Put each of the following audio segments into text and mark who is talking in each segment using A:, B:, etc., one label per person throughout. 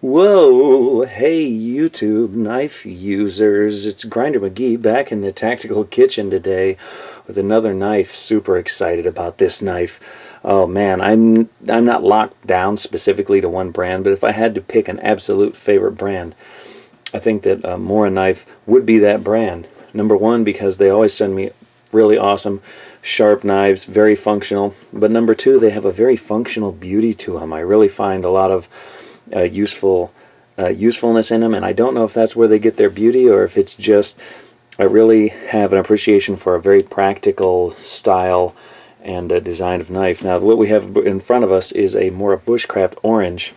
A: Whoa, hey YouTube knife users, it's Grinder McGee back in the tactical kitchen today with another knife. Super excited about this knife. Oh man, I'm not locked down specifically to one brand, but if I had to pick an absolute favorite brand, I think that Mora knife would be that brand. Number one, because they always send me really awesome sharp knives, very functional, but number two, they have a very functional beauty to them. I really find a lot of usefulness in them, and I don't know if that's where they get their beauty or if it's just I really have an appreciation for a very practical style and design of knife. Now what we have in front of us is a Mora Bushcraft orange.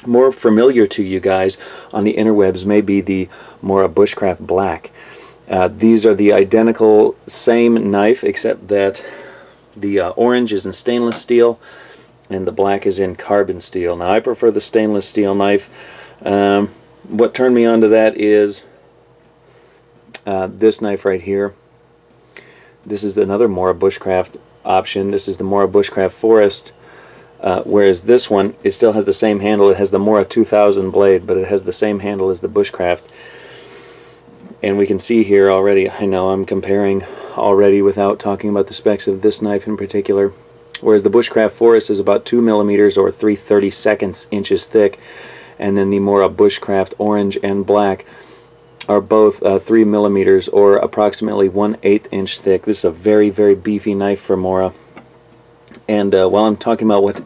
A: More familiar to you guys on the interwebs may be the Mora Bushcraft black. These are the identical same knife, except that the orange is in stainless steel and the black is in carbon steel. Now I prefer the stainless steel knife. What turned me on to that is this knife right here. This is another Mora Bushcraft option. This is the Mora Bushcraft Forest, whereas this one, it still has the same handle. It has the Mora 2000 blade, but it has the same handle as the Bushcraft. And we can see here already, I know I'm comparing already without talking about the specs of this knife in particular. Whereas the Bushcraft Forest is about 2 millimeters or 3/32 inches thick, and then the Mora Bushcraft orange and black are both 3 millimeters or approximately 1/8 inch thick. This is a very, very beefy knife for Mora. And while I'm talking about what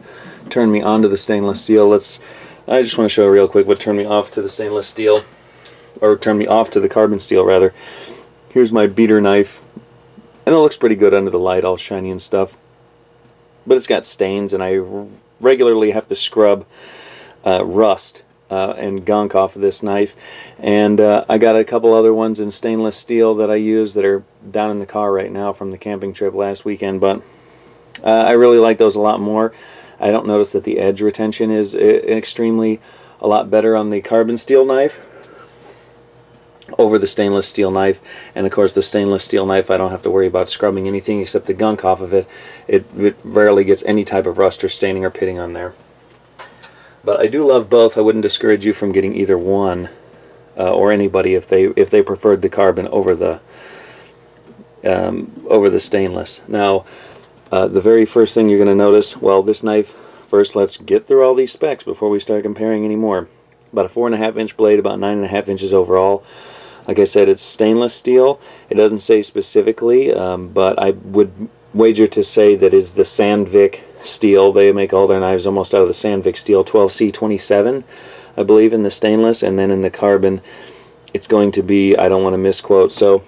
A: turned me on to the stainless steel, I just want to show real quick what turned me off to the stainless steel, or turned me off to the carbon steel rather. Here's my beater knife, and it looks pretty good under the light, all shiny and stuff. But it's got stains, and I regularly have to scrub rust and gunk off of this knife. And I got a couple other ones in stainless steel that I use that are down in the car right now from the camping trip last weekend, but I really like those a lot more. I don't notice that the edge retention is extremely a lot better on the carbon steel knife over the stainless steel knife. And of course the stainless steel knife, I don't have to worry about scrubbing anything except the gunk off of it. It rarely gets any type of rust or staining or pitting on there. But I do love both. I wouldn't discourage you from getting either one, or anybody if they preferred the carbon over the stainless. Now the very first thing you're going to notice, well, this knife, first let's get through all these specs before we start comparing anymore. About a 4.5 inch blade, about 9.5 inches overall. Like I said, it's stainless steel. It doesn't say specifically, but I would wager to say that it's the Sandvik steel. They make all their knives almost out of the Sandvik steel, 12C27, I believe, in the stainless, and then in the carbon, it's going to be, I don't want to misquote, so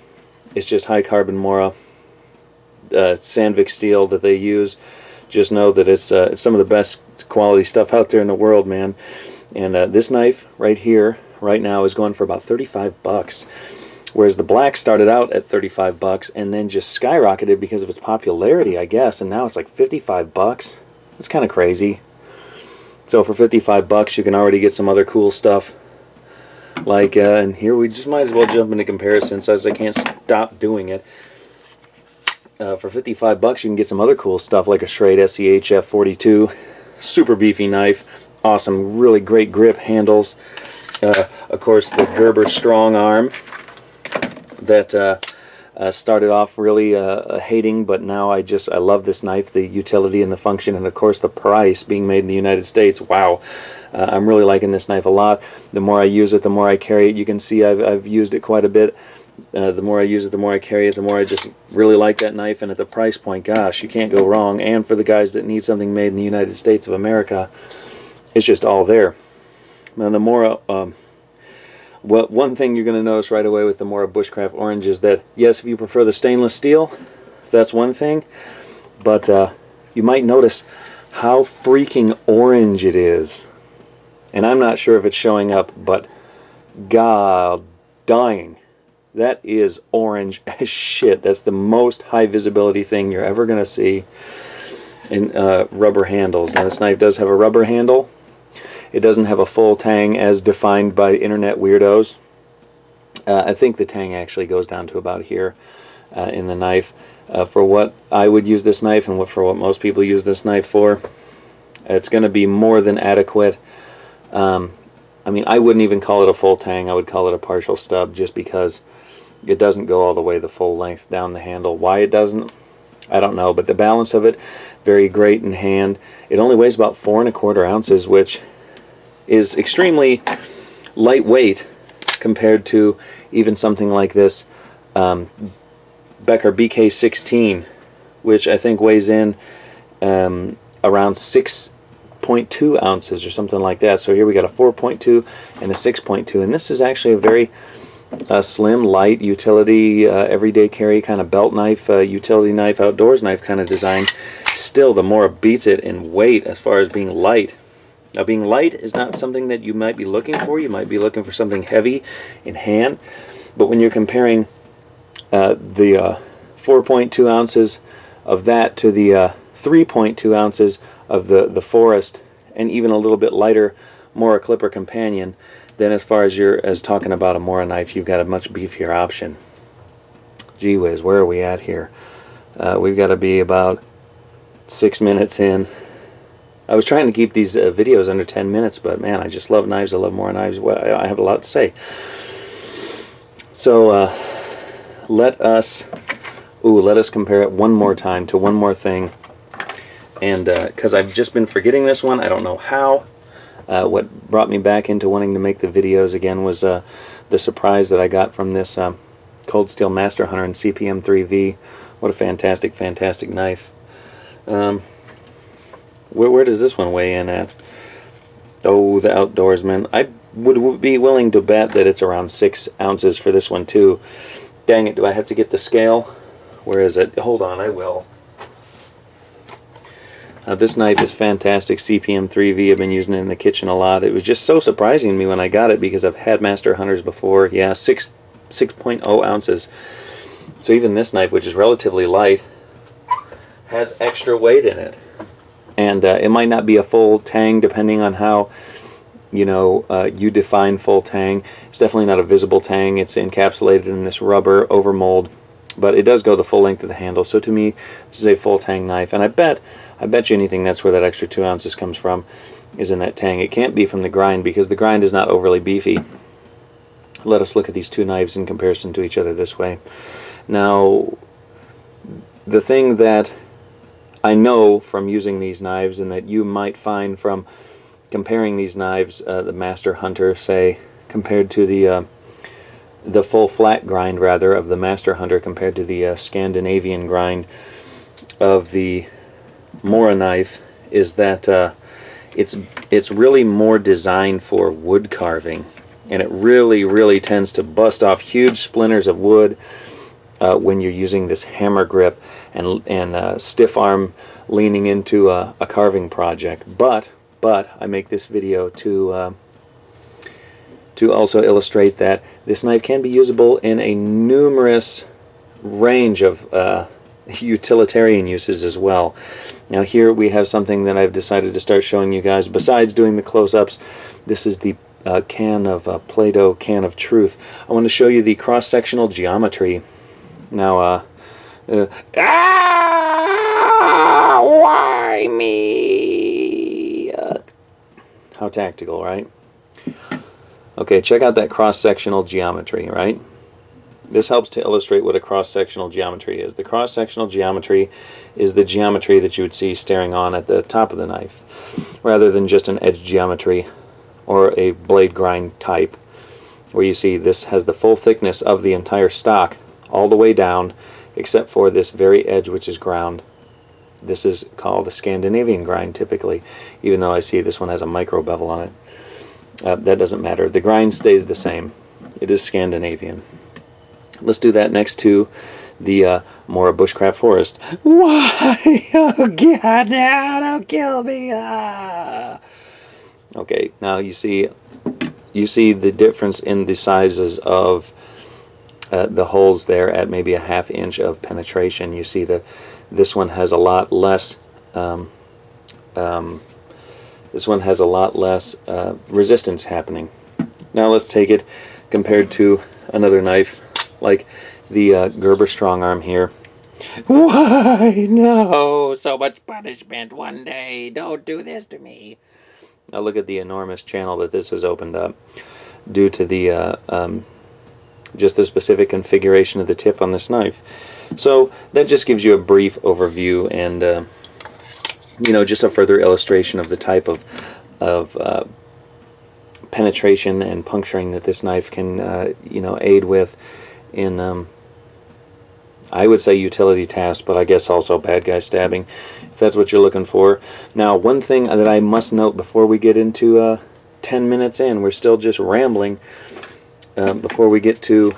A: it's just high carbon Mora Sandvik steel that they use. Just know that it's some of the best quality stuff out there in the world, man. And this knife right here, right now, is going for about 35 bucks. Whereas the black started out at 35 bucks and then just skyrocketed because of its popularity, I guess. And now it's like 55 bucks. It's kind of crazy. So for 55 bucks, you can already get some other cool stuff. Like, and here we just might as well jump into comparison since I can't stop doing it. For 55 bucks, you can get some other cool stuff like a Schrade SEH F42. Super beefy knife. Awesome, really great grip handles. Of course, the Gerber strong arm that started off really hating, but now I love this knife, the utility and the function, and of course the price, being made in the United States. Wow, I'm really liking this knife a lot. The more I use it, the more I carry it. You can see I've used it quite a bit. The more I use it, the more I carry it, the more I just really like that knife. And at the price point, gosh, you can't go wrong. And for the guys that need something made in the United States of America, it's just all there. Now the Mora, one thing you're going to notice right away with the Mora Bushcraft orange is that, yes, if you prefer the stainless steel, that's one thing, but you might notice how freaking orange it is. And I'm not sure if it's showing up, but god dang, that is orange as shit. That's the most high visibility thing you're ever going to see in rubber handles. Now this knife does have a rubber handle. It doesn't have a full tang as defined by internet weirdos. I think the tang actually goes down to about here in the knife. For what I would use this knife and for what most people use this knife for, it's going to be more than adequate. I mean, I wouldn't even call it a full tang. I would call it a partial stub, just because it doesn't go all the way the full length down the handle. Why it doesn't, I don't know, but the balance of it, very great in hand. It only weighs about 4 1/4 ounces, which is extremely lightweight compared to even something like this Becker BK16, which I think weighs in around 6.2 ounces or something like that. So here we got a 4.2 and a 6.2, and this is actually a very slim, light, utility, everyday carry kind of belt knife, utility knife, outdoors knife kind of design. Still, the Mora beats it in weight as far as being light. Now, being light is not something that you might be looking for. You might be looking for something heavy in hand, but when you're comparing the 4.2 ounces of that to the 3.2 ounces of the Forest, and even a little bit lighter Mora Clipper Companion, then as far as as talking about a Mora knife, you've got a much beefier option. Gee whiz, where are we at here? We've got to be about 6 minutes in. I was trying to keep these videos under 10 minutes, but man, I just love knives. I love Mora knives. Well, I have a lot to say. So let us compare it one more time to one more thing. And because I've just been forgetting this one, I don't know how. What brought me back into wanting to make the videos again was the surprise that I got from this Cold Steel Master Hunter in CPM 3V. What a fantastic, fantastic knife. Where does this one weigh in at? Oh, the Outdoorsman. I would be willing to bet that it's around 6 ounces for this one too. Dang it, do I have to get the scale? Where is it? Hold on, I will. This knife is fantastic, CPM 3V. I've been using it in the kitchen a lot. It was just so surprising to me when I got it, because I've had Master Hunters before. Yeah, 6.0 ounces. So even this knife, which is relatively light, has extra weight in it. And it might not be a full tang, depending on how you define full tang. It's definitely not a visible tang. It's encapsulated in this rubber overmold, but it does go the full length of the handle. So to me, this is a full tang knife, and I bet you anything that's where that extra 2 ounces comes from, is in that tang. It can't be from the grind, because the grind is not overly beefy. Let us look at these two knives in comparison to each other this way. Now, the thing that I know from using these knives, and that you might find from comparing these knives, the Master Hunter, say, compared to the full flat grind, rather, of the Master Hunter compared to the Scandinavian grind of the Mora knife, is that it's really more designed for wood carving, and it really tends to bust off huge splinters of wood when you're using this hammer grip and stiff arm leaning into a carving project. But I make this video to also illustrate that this knife can be usable in a numerous range of utilitarian uses as well. Now here we have something that I've decided to start showing you guys. Besides doing the close-ups, this is the can of Play-Doh Can of Truth. I want to show you the cross-sectional geometry. Now, why me? How tactical, right? Okay, check out that cross-sectional geometry, right? This helps to illustrate what a cross-sectional geometry is. The cross-sectional geometry is the geometry that you would see staring on at the top of the knife, rather than just an edge geometry or a blade grind type, where you see this has the full thickness of the entire stock all the way down, except for this very edge, which is ground. This is called the Scandinavian grind typically, even though I see this one has a micro bevel on it. That doesn't matter. The grind stays the same. It is Scandinavian. Let's do that next to the Mora Bushcraft Forest. Why? Oh God, no, don't kill me. Okay, now you see the difference in the sizes of the holes there at maybe a ½ inch of penetration. You see that this one has a lot less. This one has a lot less resistance happening. Now let's take it compared to another knife like the Gerber Strong Arm here. Why? No, so much punishment one day. Don't do this to me. Now look at the enormous channel that this has opened up due to the just the specific configuration of the tip on this knife. So that just gives you a brief overview and you know, just a further illustration of the type of penetration and puncturing that this knife can you know, aid with in I would say utility tasks, but I guess also bad guy stabbing, if that's what you're looking for. Now, one thing that I must note before we get into 10 minutes in, we're still just rambling before we get to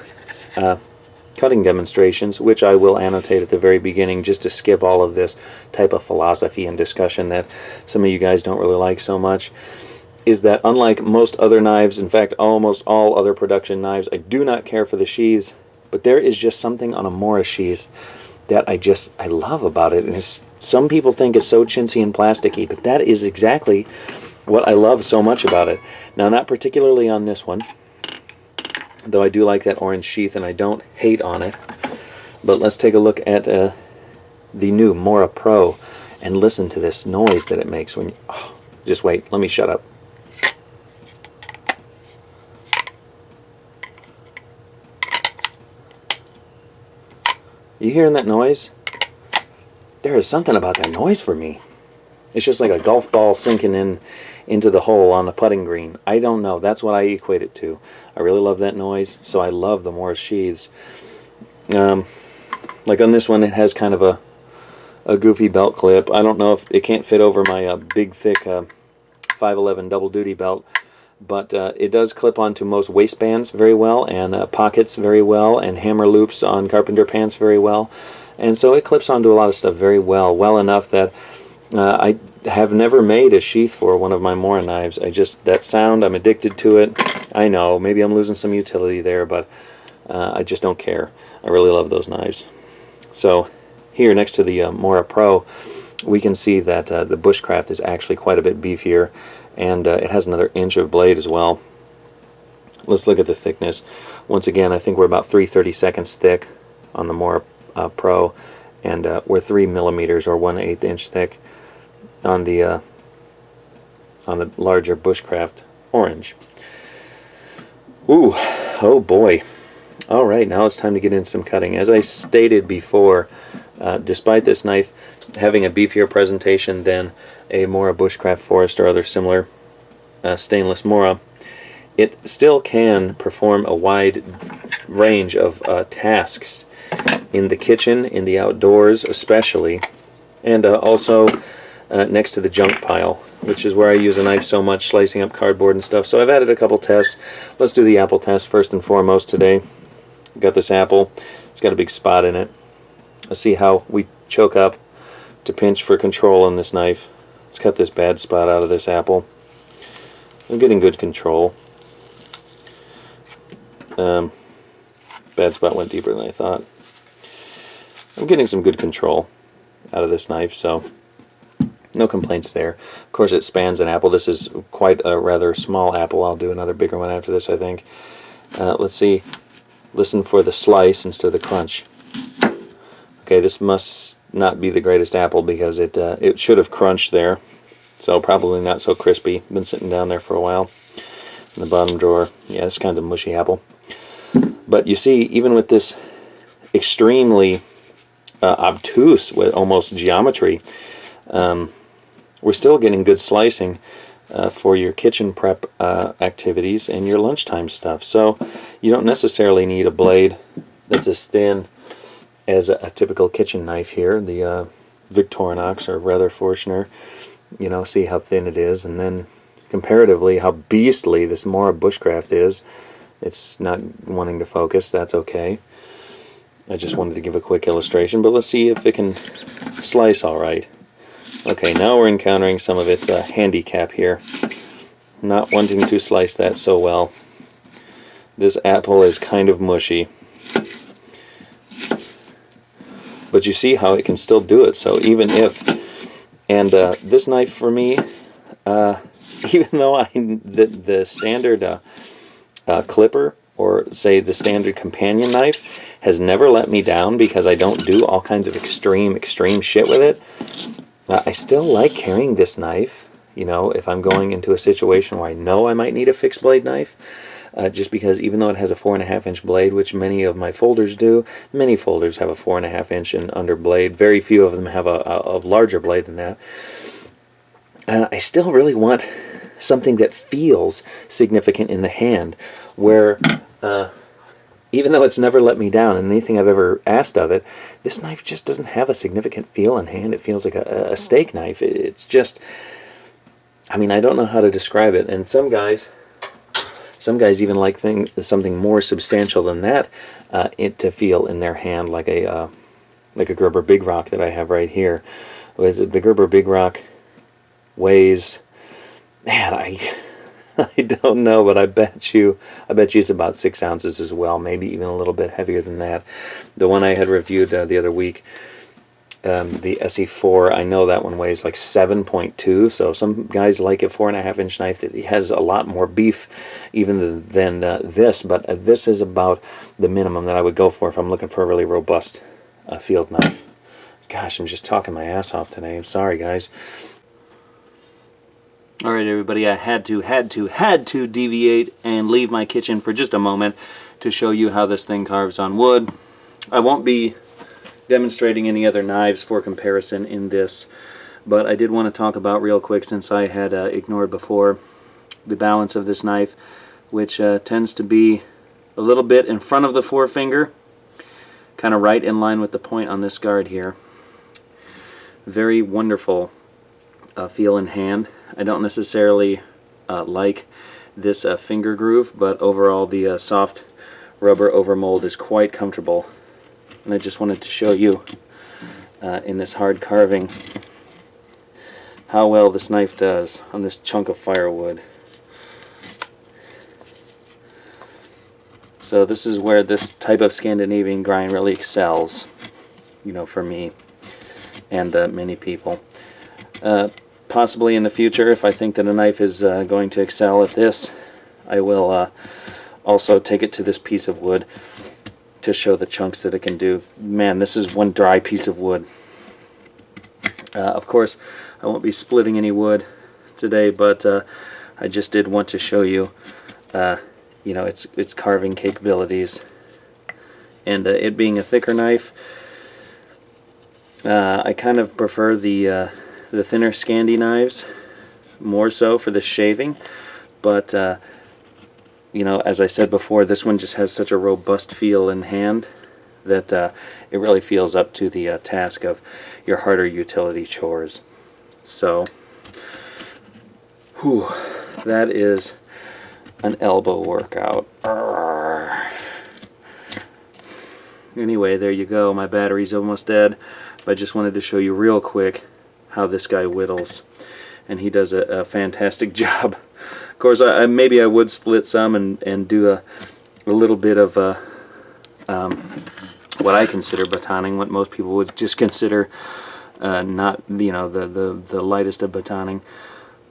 A: cutting demonstrations, which I will annotate at the very beginning just to skip all of this type of philosophy and discussion that some of you guys don't really like so much, is that unlike most other knives, in fact almost all other production knives, I do not care for the sheaths, but there is just something on a Mora sheath that I love about it. And some people think it's so chintzy and plasticky, but that is exactly what I love so much about it. Now, not particularly on this one, though I do like that orange sheath and I don't hate on it. But let's take a look at the new Mora Pro and listen to this noise that it makes when you... Oh, just wait, let me shut up. You hearing that noise? There is something about that noise for me. It's just like a golf ball sinking into the hole on the putting green. I don't know. That's what I equate it to. I really love that noise, so I love the Mora sheaths. Like on this one, it has kind of a goofy belt clip. I don't know if it can't fit over my big, thick 511 double duty belt, but it does clip onto most waistbands very well, and pockets very well, and hammer loops on carpenter pants very well. And so it clips onto a lot of stuff very well enough that I have never made a sheath for one of my Mora knives. That sound, I'm addicted to it. I know, maybe I'm losing some utility there, but I just don't care. I really love those knives. So here next to the Mora Pro, we can see that the Bushcraft is actually quite a bit beefier, and it has another inch of blade as well. Let's look at the thickness. Once again, I think we're about 3/32 thick on the Mora Pro, and we're 3 millimeters or 1/8 inch thick on the larger Bushcraft orange. Ooh, oh boy. All right, now it's time to get in some cutting. As I stated before, despite this knife having a beefier presentation than a Mora Bushcraft Forest or other similar stainless Mora, it still can perform a wide range of tasks in the kitchen, in the outdoors especially, and also next to the junk pile, which is where I use a knife so much, slicing up cardboard and stuff. So I've added a couple tests. Let's do the apple test first and foremost today. Got this apple. It's got a big spot in it. Let's see how we choke up to pinch for control on this knife. Let's cut this bad spot out of this apple. I'm getting good control. Bad spot went deeper than I thought. I'm getting some good control out of this knife, so no complaints there. Of course, it spans an apple. This is quite a rather small apple. I'll do another bigger one after this, I think. Let's see. Listen for the slice instead of the crunch. Okay, this must not be the greatest apple because it should have crunched there. So probably not so crispy. Been sitting down there for a while in the bottom drawer. Yeah, it's kind of a mushy apple. But you see, even with this extremely obtuse, with almost geometry, we're still getting good slicing for your kitchen prep activities and your lunchtime stuff. So you don't necessarily need a blade that's as thin as a typical kitchen knife here, the Victorinox or rather Forstner. You know, see how thin it is, and then comparatively how beastly this Mora Bushcraft is. It's not wanting to focus. That's okay. I just wanted to give a quick illustration, but let's see if it can slice all right. Okay, now we're encountering some of its handicap here. Not wanting to slice that so well. This apple is kind of mushy. But you see how it can still do it, so even if... And this knife for me, even though the standard clipper, or say the standard companion knife, has never let me down because I don't do all kinds of extreme shit with it, I still like carrying this knife. You know, if I'm going into a situation where I know I might need a fixed blade knife, just because even though it has a 4.5-inch blade, which many of my folders do, many folders have a 4.5-inch and under blade. Very few of them have a larger blade than that. I still really want something that feels significant in the hand, where even though it's never let me down in anything I've ever asked of it, this knife just doesn't have a significant feel in hand. It feels like a steak knife. It's just, I mean, I don't know how to describe it. And some guys even like something more substantial than that to feel in their hand, like a Gerber Big Rock that I have right here. The Gerber Big Rock weighs, man, I don't know, but I bet you it's about 6 ounces as well, maybe even a little bit heavier than that. The one I had reviewed the other week, the SE4, I know that one weighs like 7.2, so some guys like a 4.5-inch knife that has a lot more beef even than this, but this is about the minimum that I would go for if I'm looking for a really robust field knife. Gosh, I'm just talking my ass off today. I'm sorry, guys. Alright, everybody, I had to deviate and leave my kitchen for just a moment to show you how this thing carves on wood. I won't be demonstrating any other knives for comparison in this, but I did want to talk about real quick, since I had ignored before, the balance of this knife, which tends to be a little bit in front of the forefinger, kind of right in line with the point on this guard here. Very wonderful feel in hand. I don't necessarily like this finger groove, but overall the soft rubber overmold is quite comfortable. And I just wanted to show you in this hard carving how well this knife does on this chunk of firewood. So this is where this type of Scandinavian grind really excels, you know, for me and many people. Possibly in the future, if I think that a knife is going to excel at this, I will also take it to this piece of wood to show the chunks that it can do. Man, this is one dry piece of wood. Of course, I won't be splitting any wood today, but I just did want to show you, you know, its carving capabilities. And it being a thicker knife, I kind of prefer the thinner Scandi knives more so for the shaving, but you know, as I said before, this one just has such a robust feel in hand that it really feels up to the task of your harder utility chores. So, whew, that is an elbow workout. Arrgh. Anyway, there you go. My battery's almost dead, but I just wanted to show you real quick how this guy whittles, and he does a fantastic job. Of course, maybe I would split some and do a little bit of what I consider batoning, what most people would just consider not, you know, the lightest of batoning.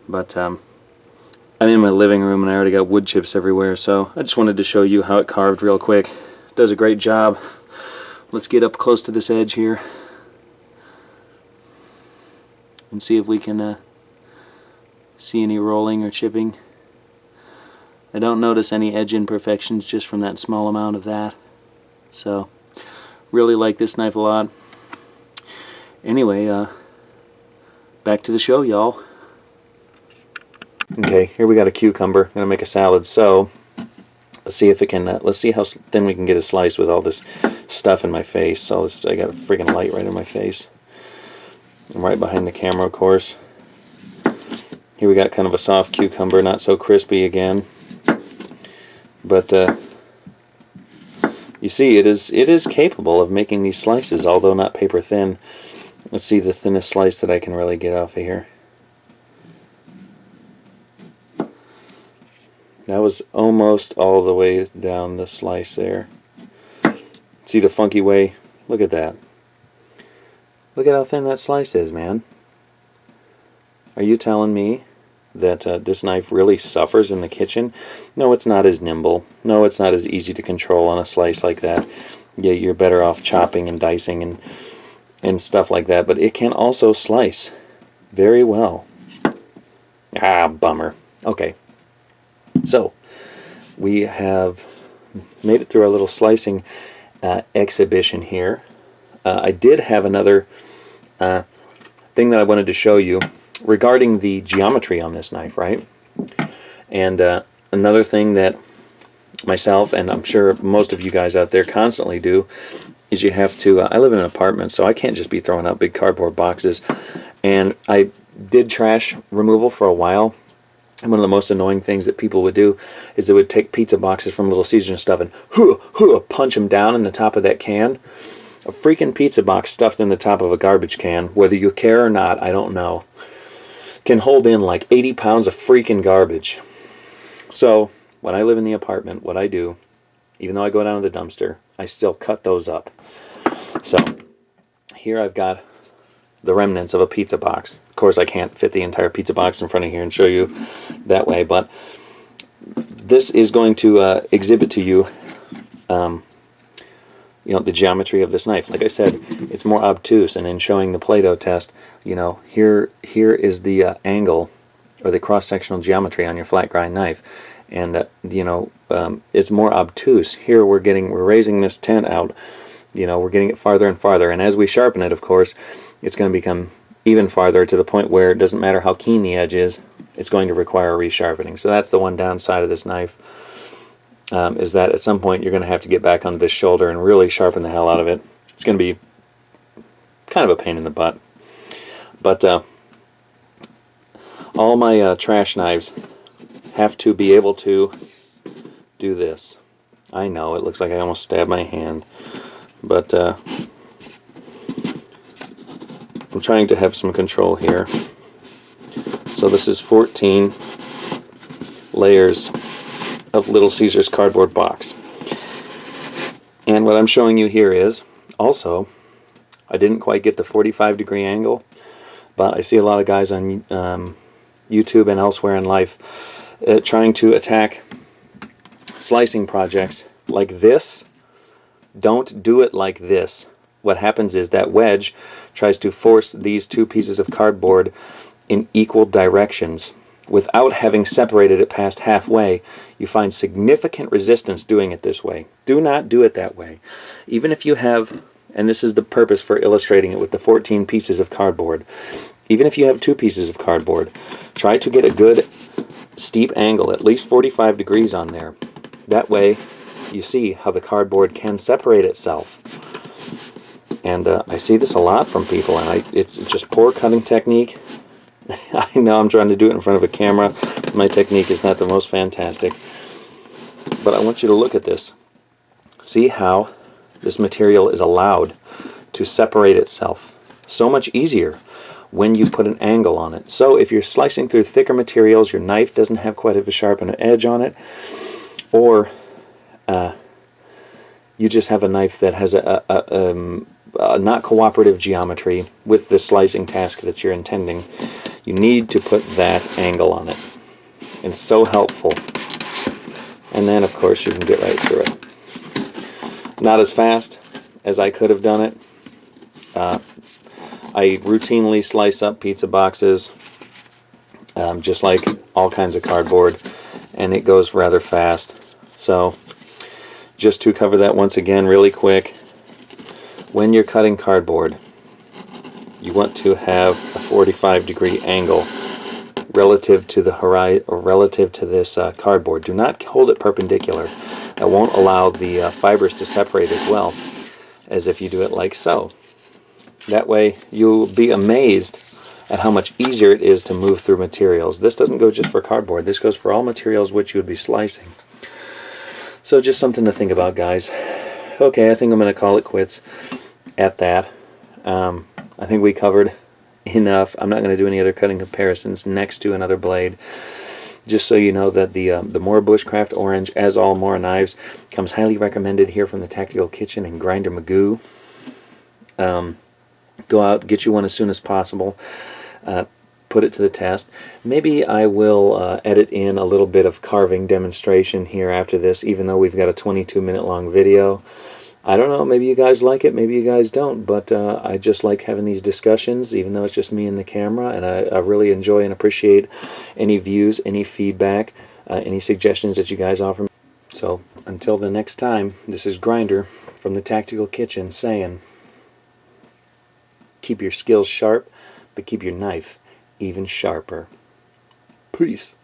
A: But I'm in my living room and I already got wood chips everywhere, so I just wanted to show you how it carved real quick. Does a great job. Let's get up close to this edge here and see if we can see any rolling or chipping. I don't notice any edge imperfections just from that small amount of that. So, really like this knife a lot. Anyway, back to the show, y'all. Okay, here we got a cucumber. I'm gonna make a salad. So, let's see if it can. Let's see how thin we can get a slice with all this stuff in my face. So I got a freaking light right in my face. I'm right behind the camera, of course. Here we got kind of a soft cucumber, not so crispy again. But you see, it is capable of making these slices, although not paper thin. Let's see the thinnest slice that I can really get off of here. That was almost all the way down the slice there. See the funky way? Look at that. Look at how thin that slice is, man. Are you telling me that this knife really suffers in the kitchen? No, it's not as nimble. No, it's not as easy to control on a slice like that. Yeah, you're better off chopping and dicing and stuff like that, but it can also slice very well. Ah, bummer. Okay, so we have made it through our little slicing exhibition here. I did have another thing that I wanted to show you regarding the geometry on this knife, right? And another thing that myself, and I'm sure most of you guys out there constantly do, is you have to, I live in an apartment, so I can't just be throwing out big cardboard boxes. And I did trash removal for a while. And one of the most annoying things that people would do is they would take pizza boxes from Little Caesars and stuff and punch them down in the top of that can. A freaking pizza box stuffed in the top of a garbage can, whether you care or not, I don't know, can hold in like 80 pounds of freaking garbage. So when I live in the apartment, what I do, even though I go down to the dumpster, I still cut those up. So here I've got the remnants of a pizza box. Of course, I can't fit the entire pizza box in front of here and show you that way, but this is going to exhibit to you, you know, the geometry of this knife. Like I said, it's more obtuse, and in showing the Play-Doh test, you know, here is the angle or the cross-sectional geometry on your flat grind knife, and you know, it's more obtuse. Here we're raising this tent out, you know, we're getting it farther and farther, and as we sharpen it, of course, it's going to become even farther to the point where it doesn't matter how keen the edge is, it's going to require resharpening. So that's the one downside of this knife, is that at some point you're going to have to get back onto this shoulder and really sharpen the hell out of it. It's going to be kind of a pain in the butt. But all my trash knives have to be able to do this. I know, it looks like I almost stabbed my hand, but I'm trying to have some control here. So this is 14 layers of Little Caesars cardboard box. And what I'm showing you here is, also, I didn't quite get the 45-degree angle, but I see a lot of guys on YouTube and elsewhere in life trying to attack slicing projects like this. Don't do it like this. What happens is that wedge tries to force these two pieces of cardboard in equal directions. Without having separated it past halfway, you find significant resistance doing it this way. Do not do it that way. Even if you have, and this is the purpose for illustrating it with the 14 pieces of cardboard, even if you have 2 pieces of cardboard, try to get a good steep angle, at least 45 degrees on there. That way you see how the cardboard can separate itself. And I see this a lot from people, and it's just poor cutting technique. I know I'm trying to do it in front of a camera. My technique is not the most fantastic. But I want you to look at this. See how this material is allowed to separate itself. So much easier when you put an angle on it. So if you're slicing through thicker materials, your knife doesn't have quite a sharp edge on it, or you just have a knife that has a not cooperative geometry with the slicing task that you're intending, you need to put that angle on it. It's so helpful. And then, of course, you can get right through it. Not as fast as I could have done it. I routinely slice up pizza boxes, just like all kinds of cardboard, and it goes rather fast. So, just to cover that once again really quick, when you're cutting cardboard, you want to have a 45-degree angle relative to the horizon, or relative to this cardboard. Do not hold it perpendicular. That won't allow the fibers to separate as well as if you do it like so. That way you'll be amazed at how much easier it is to move through materials. This doesn't go just for cardboard. This goes for all materials which you would be slicing. So just something to think about, guys. Okay, I think I'm going to call it quits at that. I think we covered enough. I'm not going to do any other cutting comparisons next to another blade. Just so you know that the Mora Bushcraft Orange, as all Mora knives, comes highly recommended here from the Tactical Kitchen and Grinder Magoo. Go out, get you one as soon as possible. Put it to the test. Maybe I will edit in a little bit of carving demonstration here after this, even though we've got a 22-minute long video. I don't know, maybe you guys like it, maybe you guys don't, but I just like having these discussions, even though it's just me and the camera, and I really enjoy and appreciate any views, any feedback, any suggestions that you guys offer me. So, until the next time, this is Grinder from the Tactical Kitchen saying, keep your skills sharp, but keep your knife even sharper. Peace.